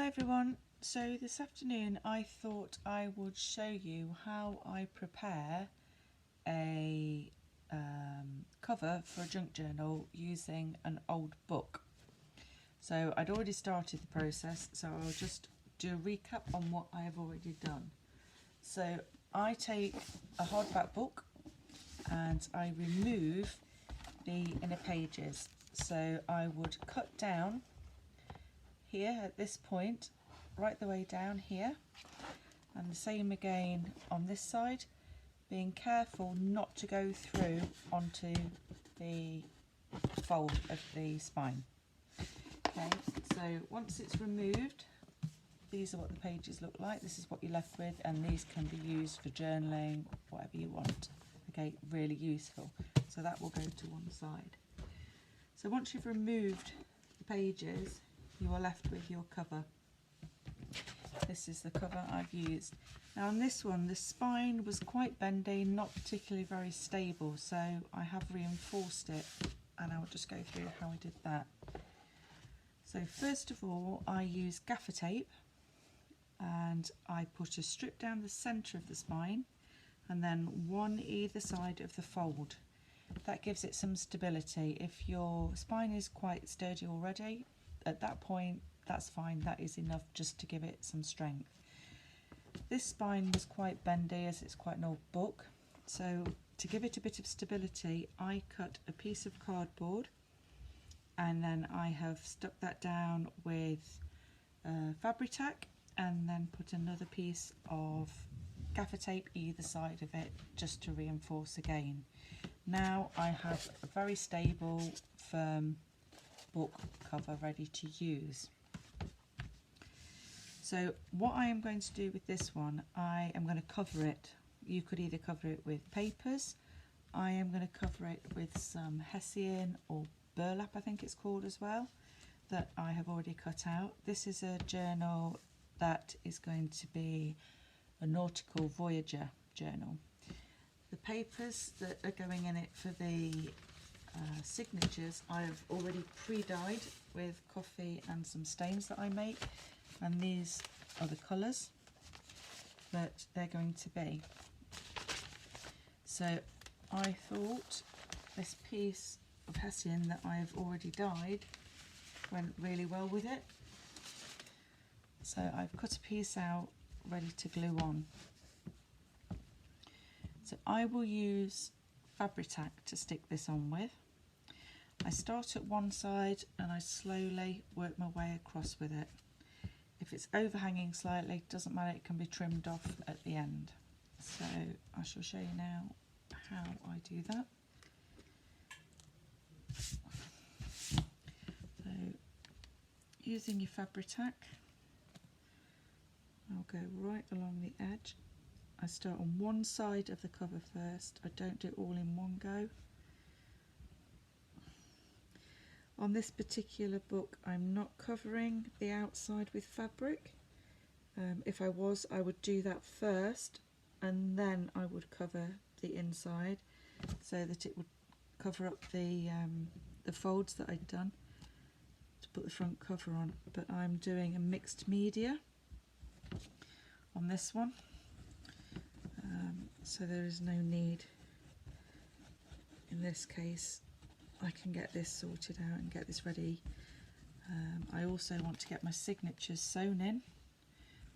Hi everyone, so this afternoon I thought I would show you how I prepare a cover for a junk journal using an old book. So I'd already started the process, so I'll just do a recap on what I have already done. So I take a hardback book and I remove the inner pages. So I would cut down here at this point, right the way down here, and the same again on this side, being careful not to go through onto the fold of the spine. Okay, so once it's removed, these are what the pages look like. This is what you're left with, and these can be used for journaling, whatever you want. Okay, really useful. So that will go to one side. So once you've removed the pages, you are left with your cover. This is the cover I've used. Now on this one, the spine was quite bendy, not particularly very stable, so I have reinforced it, and I'll just go through how I did that. So first of all, I use gaffer tape, and I put a strip down the centre of the spine, and then one either side of the fold. That gives it some stability. If your spine is quite sturdy already, at that point, that's fine. That is enough just to give it some strength. This spine was quite bendy as it's quite an old book. So to give it a bit of stability, I cut a piece of cardboard and then I have stuck that down with Fabri-Tac and then put another piece of gaffer tape either side of it just to reinforce again. Now I have a very stable, firm book cover ready to use. So what I am going to do with this one, I am going to cover it. You could either cover it with papers. I am going to cover it with some hessian or burlap, I think it's called as well, that I have already cut out. This is a journal that is going to be a nautical voyager journal. The papers that are going in it for the signatures I have already pre-dyed with coffee and some stains that I make, and these are the colours that they're going to be. So I thought this piece of hessian that I have already dyed went really well with it, so I've cut a piece out ready to glue on. So I will use Fabri-Tac to stick this on with. I start at one side and I slowly work my way across with it. If it's overhanging slightly, doesn't matter, it can be trimmed off at the end. So I shall show you now how I do that. So using your Fabri-Tac, I'll go right along the edge. I start on one side of the cover first. I don't do it all in one go. On this particular book, I'm not covering the outside with fabric. If I was, I would do that first and then I would cover the inside so that it would cover up the folds that I'd done to put the front cover on. But I'm doing a mixed media on this one, so there is no need. In this case, I can get this sorted out and get this ready. I also want to get my signatures sewn in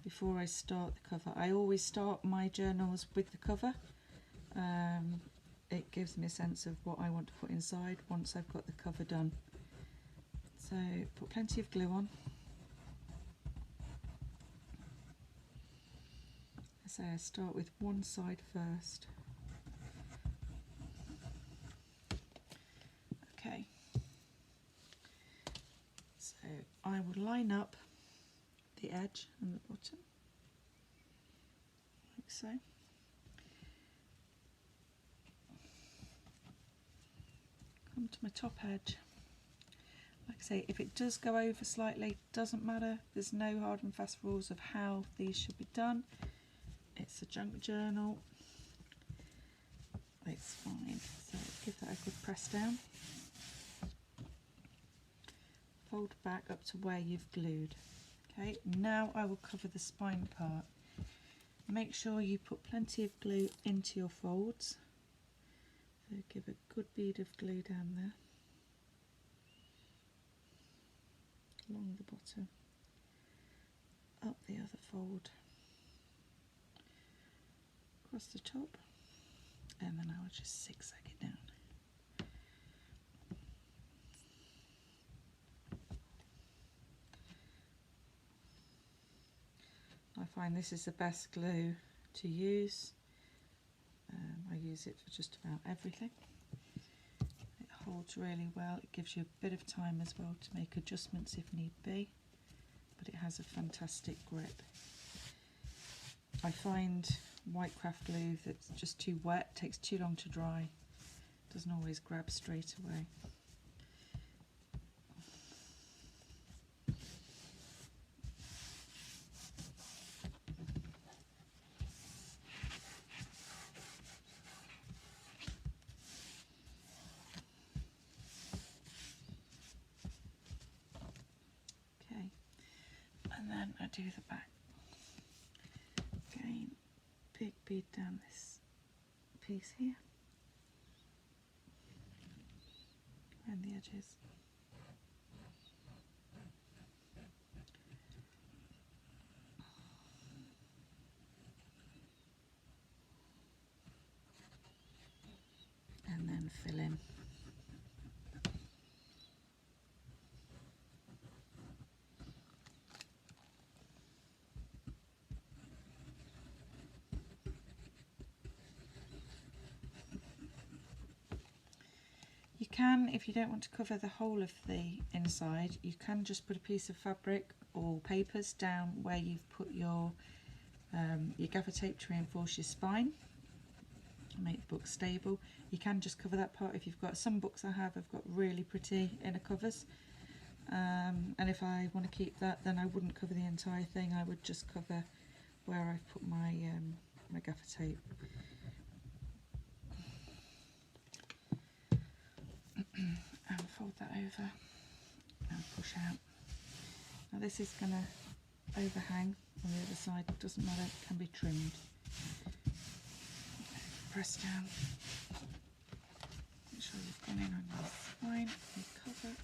before I start the cover. I always start my journals with the cover. It gives me a sense of what I want to put inside once I've got the cover done. So put plenty of glue on. So I start with one side first. Okay, so I will line up the edge and the bottom, like so. Come to my top edge. Like I say, if it does go over slightly, doesn't matter. There's no hard and fast rules of how these should be done. It's a junk journal. It's fine. So give that a good press down. Fold back up to where you've glued. Okay, now I will cover the spine part. Make sure you put plenty of glue into your folds. So give a good bead of glue down there, along the bottom, up the other fold, across the top, and then I will just zigzag it down. I find this is the best glue to use. I use it for just about everything. It holds really well. It gives you a bit of time as well to make adjustments if need be, but it has a fantastic grip. I find white craft glue that's just too wet, takes too long to dry, doesn't always grab straight away. And then I do the back. Again, big bead down this piece here, around the edges. And then fill in. You can, if you don't want to cover the whole of the inside, you can just put a piece of fabric or papers down where you've put your gaffer tape to reinforce your spine and make the book stable. You can just cover that part if you've got, some books I have got really pretty inner covers, and if I want to keep that, then I wouldn't cover the entire thing. I would just cover where I've put my my gaffer tape. And fold that over and push out. Now this is going to overhang on the other side, it doesn't matter, it can be trimmed. Press down, make sure you've gone in on your spine and cover.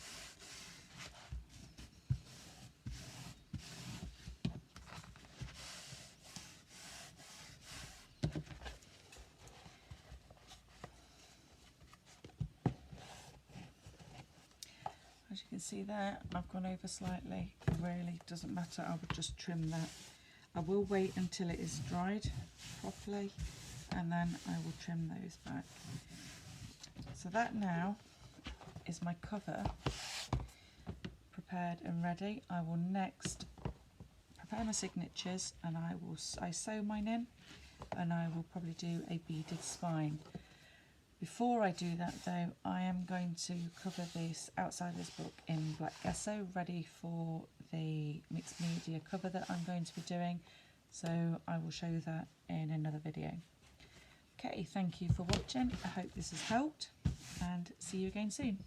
As you can see there, I've gone over slightly. It really doesn't matter, I would just trim that. I will wait until it is dried properly and then I will trim those back. So that now is my cover prepared and ready. I will next prepare my signatures and I sew mine in, and I will probably do a beaded spine. Before I do that though, I am going to cover this Outsiders book in black gesso, ready for the mixed media cover that I'm going to be doing, so I will show that in another video. Okay, thank you for watching, I hope this has helped, and see you again soon.